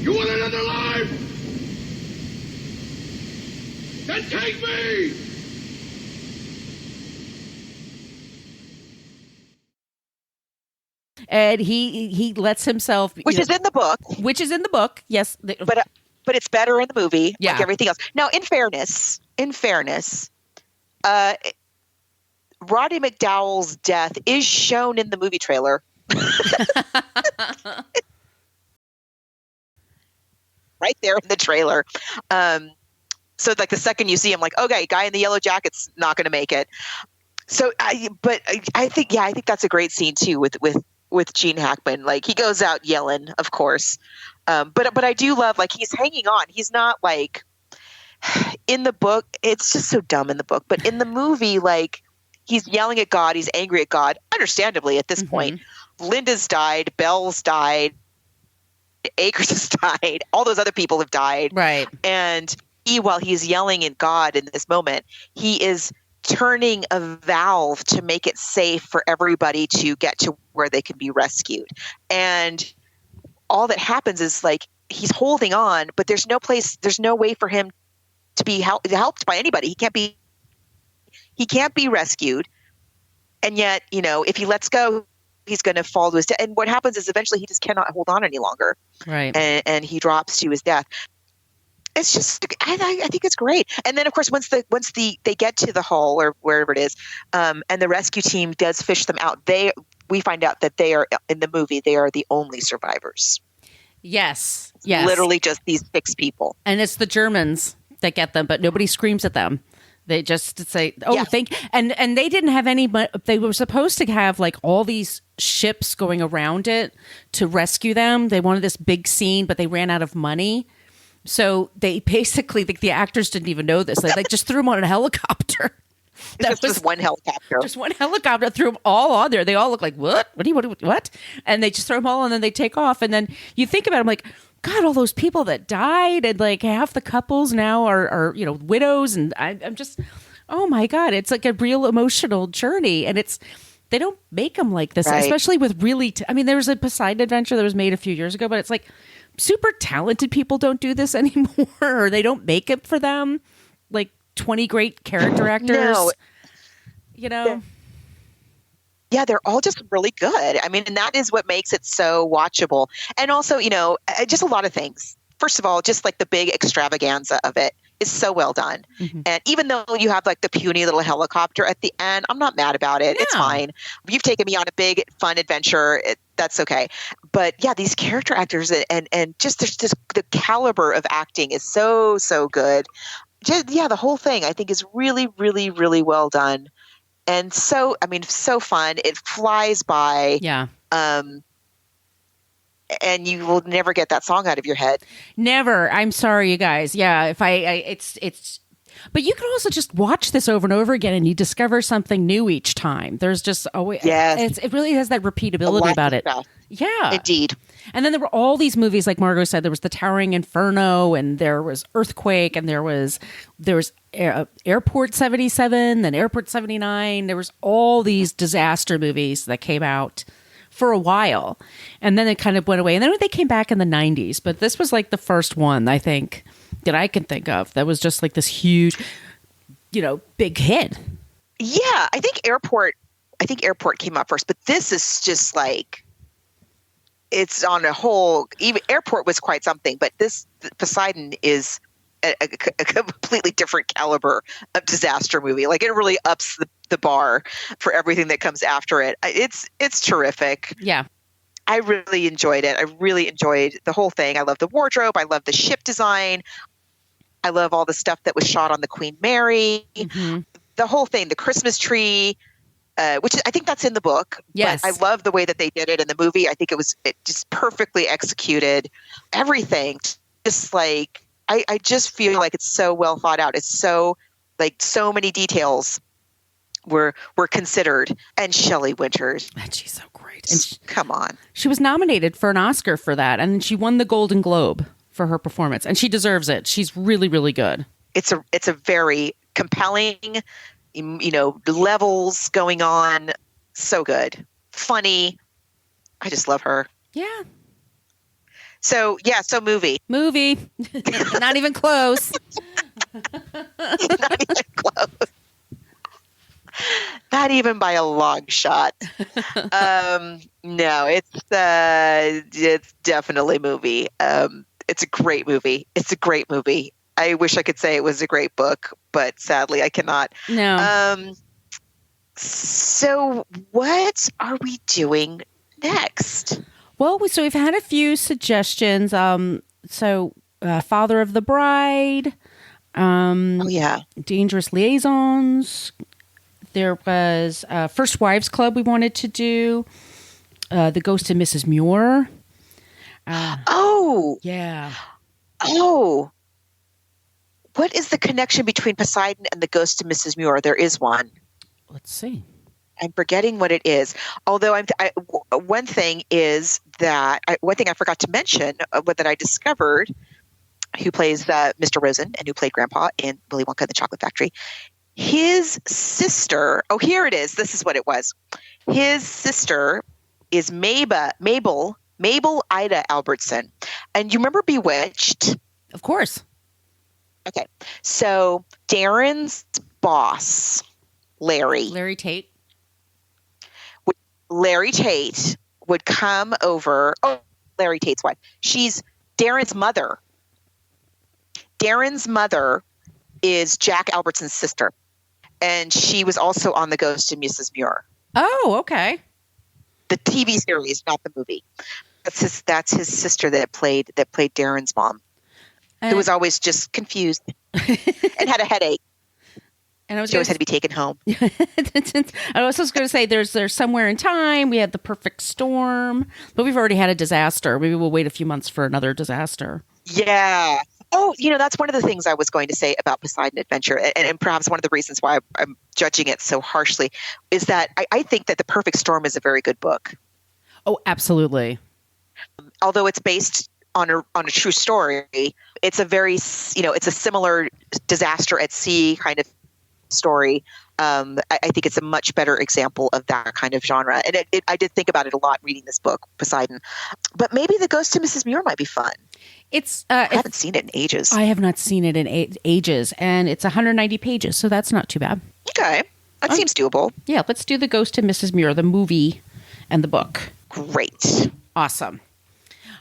You want another life? Then take me! And he lets himself, which is in the book. Which is in the book, yes. But it's better in the movie, yeah. like everything else. Now, in fairness, Roddy McDowall's death is shown in the movie trailer. Right there in the trailer. So like the second you see him, like, okay, guy in the yellow jacket's not going to make it. So, I think that's a great scene too with Gene Hackman. Like he goes out yelling, of course. But I do love, like, he's hanging on. He's not like in the book. It's just so dumb in the book, but in the movie, like he's yelling at God. He's angry at God, understandably at this point. Linda's died. Belle's died. Akers has died. All those other people have died. Right. And while he's yelling at God in this moment, he is turning a valve to make it safe for everybody to get to where they can be rescued. And all that happens is like he's holding on, but there's no way for him to be helped by anybody. He can't be rescued. And yet, if he lets go, he's going to fall to his death. And what happens is eventually he just cannot hold on any longer. Right. And he drops to his death. It's just, I think it's great. And then, of course, once they get to the hull or wherever it is, and the rescue team does fish them out, we find out that they are, in the movie, they are the only survivors. Yes. Literally just these 6 people. And it's the Germans that get them, but nobody screams at them. They just say, and they didn't have any, but they were supposed to have like all these ships going around it to rescue them. They wanted this big scene, but they ran out of money. So they basically, the actors didn't even know this. They just threw them on a helicopter. That was just one helicopter. Just one helicopter, threw them all on there. They all look like, what? What? And they just throw them all on, and then they take off. And then you think about it, I'm like, God, all those people that died, and like half the couples now are widows. And I'm just, oh my God, it's like a real emotional journey. And they don't make them like this, right. Especially with really, there was a Poseidon Adventure that was made a few years ago, but it's like super talented people don't do this anymore, or they don't make it for them. Like 20 great character actors, Yeah, they're all just really good. And that is what makes it so watchable. And also, just a lot of things. First of all, just like the big extravaganza of it is so well done. Mm-hmm. And even though you have like the puny little helicopter at the end, I'm not mad about it. Yeah. It's fine. You've taken me on a big fun adventure. That's okay. But yeah, these character actors and just the caliber of acting is so, so good. Just, the whole thing I think is really, really, really well done. And so, so fun. It flies by. Yeah. And you will never get that song out of your head. Never. I'm sorry, you guys. Yeah. It's. But you can also just watch this over and over again, and you discover something new each time. There's just always. Yes. It really has that repeatability about it. Stuff. Yeah. Indeed. And then there were all these movies, like Margot said. There was The Towering Inferno, and there was Earthquake, and there was Airport 77, then Airport 79. There was all these disaster movies that came out for a while, and then it kind of went away. And then they came back in the 90s, but this was like the first one, I think, that I can think of that was just like this huge, big hit. Yeah, I think Airport came out first, but this is just like, it's on a whole, even Airport was quite something, but Poseidon is a completely different caliber of disaster movie. Like it really ups the bar for everything that comes after it. It's terrific. Yeah. I really enjoyed it. I really enjoyed the whole thing. I love the wardrobe. I love the ship design. I love all the stuff that was shot on the Queen Mary. Mm-hmm. The whole thing, the Christmas tree, which I think that's in the book. Yes. But I love the way that they did it in the movie. I think it just perfectly executed. Everything. Just like, I just feel like it's so well thought out. It's so, like, so many details were considered. And Shelley Winters. And she's so great. And come on. She was nominated for an Oscar for that, and she won the Golden Globe for her performance, and she deserves it. She's really, really good. It's a very compelling, levels going on. So good. funny. I just love her. Yeah. So movie. Movie. Not even close. Not even close. Not even by a long shot. No, it's definitely movie. It's a great movie. It's a great movie. I wish I could say it was a great book, but sadly I cannot. No. So what are we doing next? Well, so we've had a few suggestions. Father of the Bride. Dangerous Liaisons. There was First Wives Club we wanted to do. The Ghost of Mrs. Muir. Yeah. Oh. What is the connection between Poseidon and the Ghost of Mrs. Muir? There is one. Let's see. I'm forgetting what it is. Although one thing I forgot to mention, that I discovered, who plays Mr. Rosen and who played Grandpa in Willy Wonka and the Chocolate Factory. His sister. Oh, here it is. This is what it was. His sister is Mabel Ida Albertson, and you remember Bewitched? Of course. Okay, so Darren's boss, Larry Tate. Larry Tate would come over. Oh, Larry Tate's wife. She's Darren's mother. Darren's mother is Jack Albertson's sister, and she was also on The Ghost of Mrs. Muir. Oh, okay. The TV series, not the movie. That's his sister that played Darren's mom, who was always just confused and had a headache. And she always had to be taken home. I was just going to say, there's Somewhere in Time. We had The Perfect Storm, but we've already had a disaster. Maybe we'll wait a few months for another disaster. Yeah. Oh, that's one of the things I was going to say about Poseidon Adventure, and perhaps one of the reasons why I'm judging it so harshly, is that I think that The Perfect Storm is a very good book. Oh, absolutely. Although it's based on a true story, it's a very, it's a similar disaster at sea kind of story. I think it's a much better example of that kind of genre. And I did think about it a lot reading this book, Poseidon. But maybe The Ghost of Mrs. Muir might be fun. I haven't seen it in ages. I have not seen it in ages, and it's 190 pages, so that's not too bad. Okay. That seems doable. Yeah, let's do The Ghost of Mrs. Muir, the movie and the book. Great. Awesome.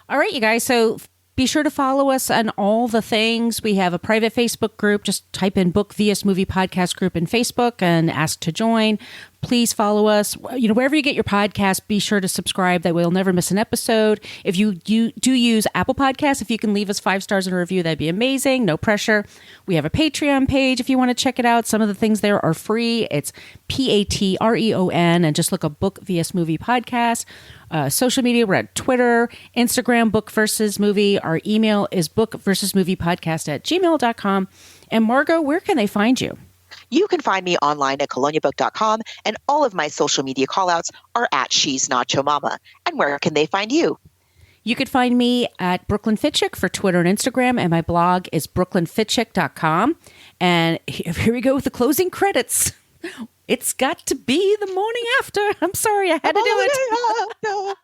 All right, you guys. So be sure to follow us on all the things. We have a private Facebook group. Just type in Book vs. Movie Podcast group in Facebook and ask to join. Please follow us. Wherever you get your podcast, be sure to subscribe. That way you'll never miss an episode. If you do use Apple Podcasts, if you can leave us 5 stars in a review, that'd be amazing. No pressure. We have a Patreon page if you want to check it out. Some of the things there are free. It's Patreon, and just look up Book vs. Movie Podcast. Social media, we're at Twitter, Instagram, Book versus Movie. Our email is bookversusmoviepodcast@gmail.com. And Margot, where can they find you? You can find me online at coloniabook.com, and all of my social media callouts are at She's Nacho Mama. And where can they find you? You could find me at Brooklyn Fitchick for Twitter and Instagram, and my blog is brooklynfitchick.com. And here we go with the closing credits. It's got to be the morning after. I'm sorry, I had to do it.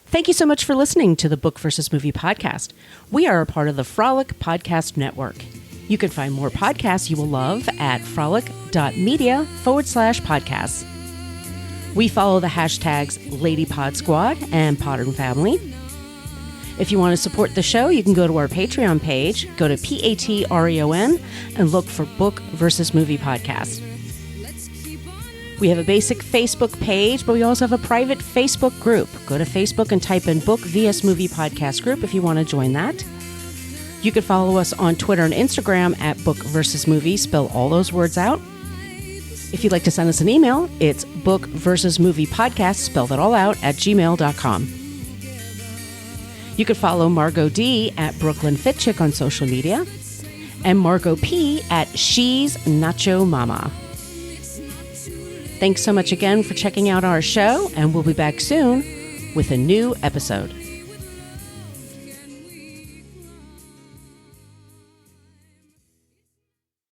Thank you so much for listening to the Book versus Movie Podcast. We are a part of the Frolic Podcast Network. You can find more podcasts you will love at frolic.media/podcasts. We follow the hashtags LadyPodSquad and Podern Family. If you want to support the show, you can go to our Patreon page, go to Patreon, and look for Book versus Movie Podcast. We have a basic Facebook page, but we also have a private Facebook group. Go to Facebook and type in Book vs. Movie Podcast group if you want to join that. You can follow us on Twitter and Instagram at Book versus Movie. Spell all those words out. If you'd like to send us an email, it's Book versus Movie Podcast, spell that all out, at gmail.com. You can follow Margot D at Brooklyn Fitchick on social media, and Margot P at She's Nacho Mama. Thanks so much again for checking out our show, and we'll be back soon with a new episode.